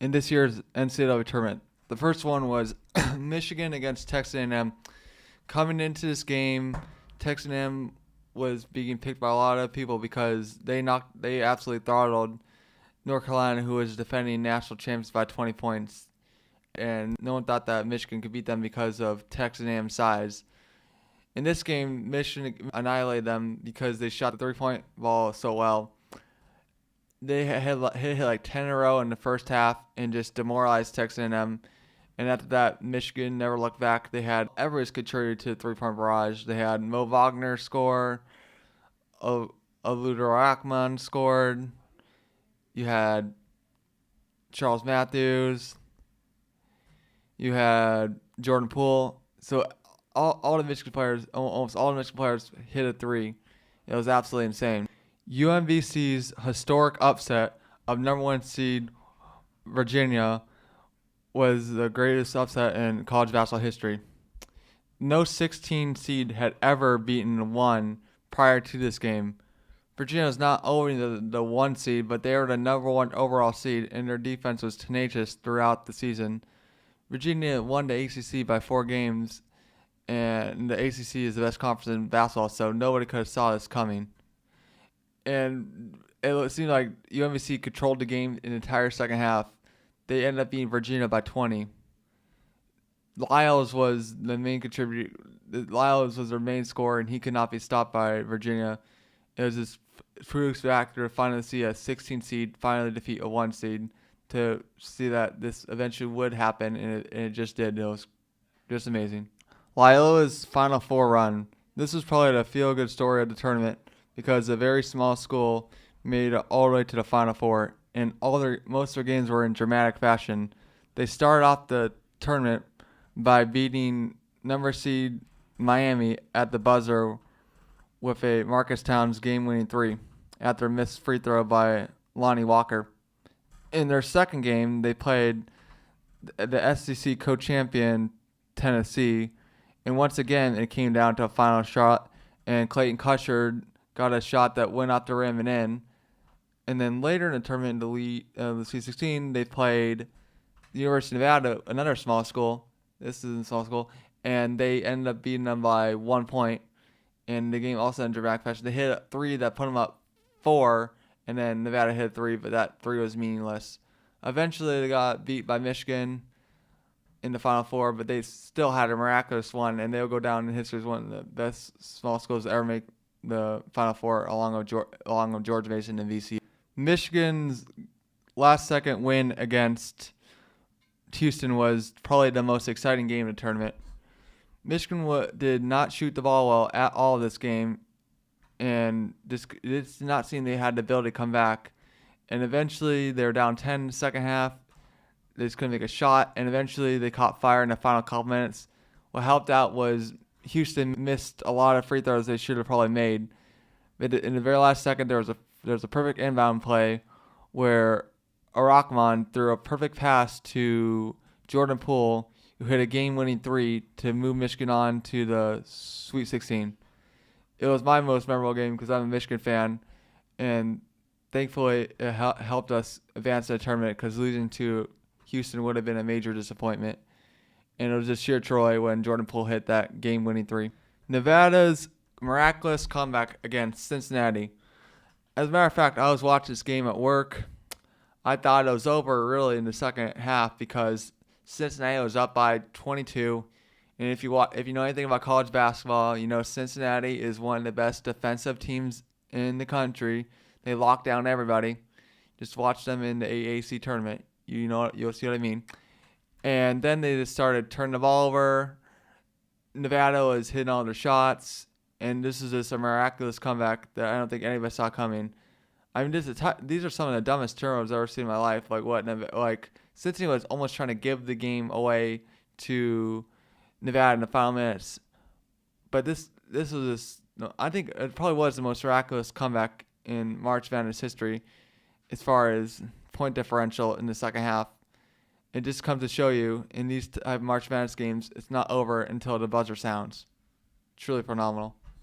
in this year's NCAA tournament. The first one was Michigan against Texas A&M. Coming into this game, Texas A&M was being picked by a lot of people because they absolutely throttled North Carolina, who was defending national champions, by 20 points. And no one thought that Michigan could beat them because of Texas A&M's size. In this game, Michigan annihilated them because they shot the three-point ball so well. They hit like 10 in a row in the first half and just demoralized Texas A&M. And after that, Michigan never looked back. They had Everest contributed to the three-point barrage. They had Mo Wagner score, Aludo Rahman scored. You had Charles Matthews. You had Jordan Poole. So all the Michigan players, almost all the Michigan players hit a three. It was absolutely insane. UMBC's historic upset of number one seed Virginia was the greatest upset in college basketball history. No 16 seed had ever beaten one prior to this game. Virginia was not only the one seed, but they were the number one overall seed, and their defense was tenacious throughout the season. Virginia won the ACC by 4 games, and the ACC is the best conference in basketball, so nobody could have saw this coming. And it seemed like UMBC controlled the game in the entire second half. They ended up beating Virginia by 20. Lyles was the main contributor. Lyles was their main scorer, and he could not be stopped by Virginia. It was this proof factor to finally see a 16 seed finally defeat a 1 seed, to see that this eventually would happen, and it just did. It was just amazing. Loyola's Final Four run. This was probably the feel-good story of the tournament because a very small school made it all the way to the Final Four, and most of their games were in dramatic fashion. They started off the tournament by beating number seed Miami at the buzzer with a Marcus Towns game-winning three after a missed free throw by Lonnie Walker. In their second game, they played the SEC co-champion Tennessee, and once again, it came down to a final shot, and Clayton Cutcher got a shot that went off the rim and in. And then later in the tournament, the Sweet 16, they played the University of Nevada, another small school. This is a small school, and they ended up beating them by 1 point. And the game also ended in dramatic fashion. They hit a three that put them up 4, and then Nevada hit a three, but that three was meaningless. Eventually, they got beat by Michigan in the Final Four, but they still had a miraculous one, and they'll go down in history as one of the best small schools to ever make the Final Four, along with George Mason and VCU. Michigan's last-second win against Houston was probably the most exciting game of the tournament. Michigan did not shoot the ball well at all this game, and it did not seem they had the ability to come back. And eventually, they were down 10 in the second half. They just couldn't make a shot, and eventually they caught fire in the final couple minutes. What helped out was Houston missed a lot of free throws they should have probably made. But in the very last second, there was a perfect inbound play where Arakman threw a perfect pass to Jordan Poole, who hit a game-winning three to move Michigan on to the Sweet 16. It was my most memorable game because I'm a Michigan fan, and thankfully it helped us advance to the tournament because losing to Houston would have been a major disappointment. And it was just sheer joy when Jordan Poole hit that game-winning three. Nevada's miraculous comeback against Cincinnati. As a matter of fact, I was watching this game at work. I thought it was over really in the second half because Cincinnati was up by 22. And if you know anything about college basketball, you know Cincinnati is one of the best defensive teams in the country. They lock down everybody. Just watch them in the AAC tournament. You'll see what I mean. And then they just started turning the ball over. Nevada was hitting all their shots. And this is just a miraculous comeback that I don't think any of us saw coming. I mean, these are some of the dumbest turnovers I've ever seen in my life. Cincinnati was almost trying to give the game away to Nevada in the final minutes. But I think it probably was the most miraculous comeback in March Madness history as far as point differential in the second half. It just comes to show you, in these type of March Madness games, it's not over until the buzzer sounds. Truly phenomenal.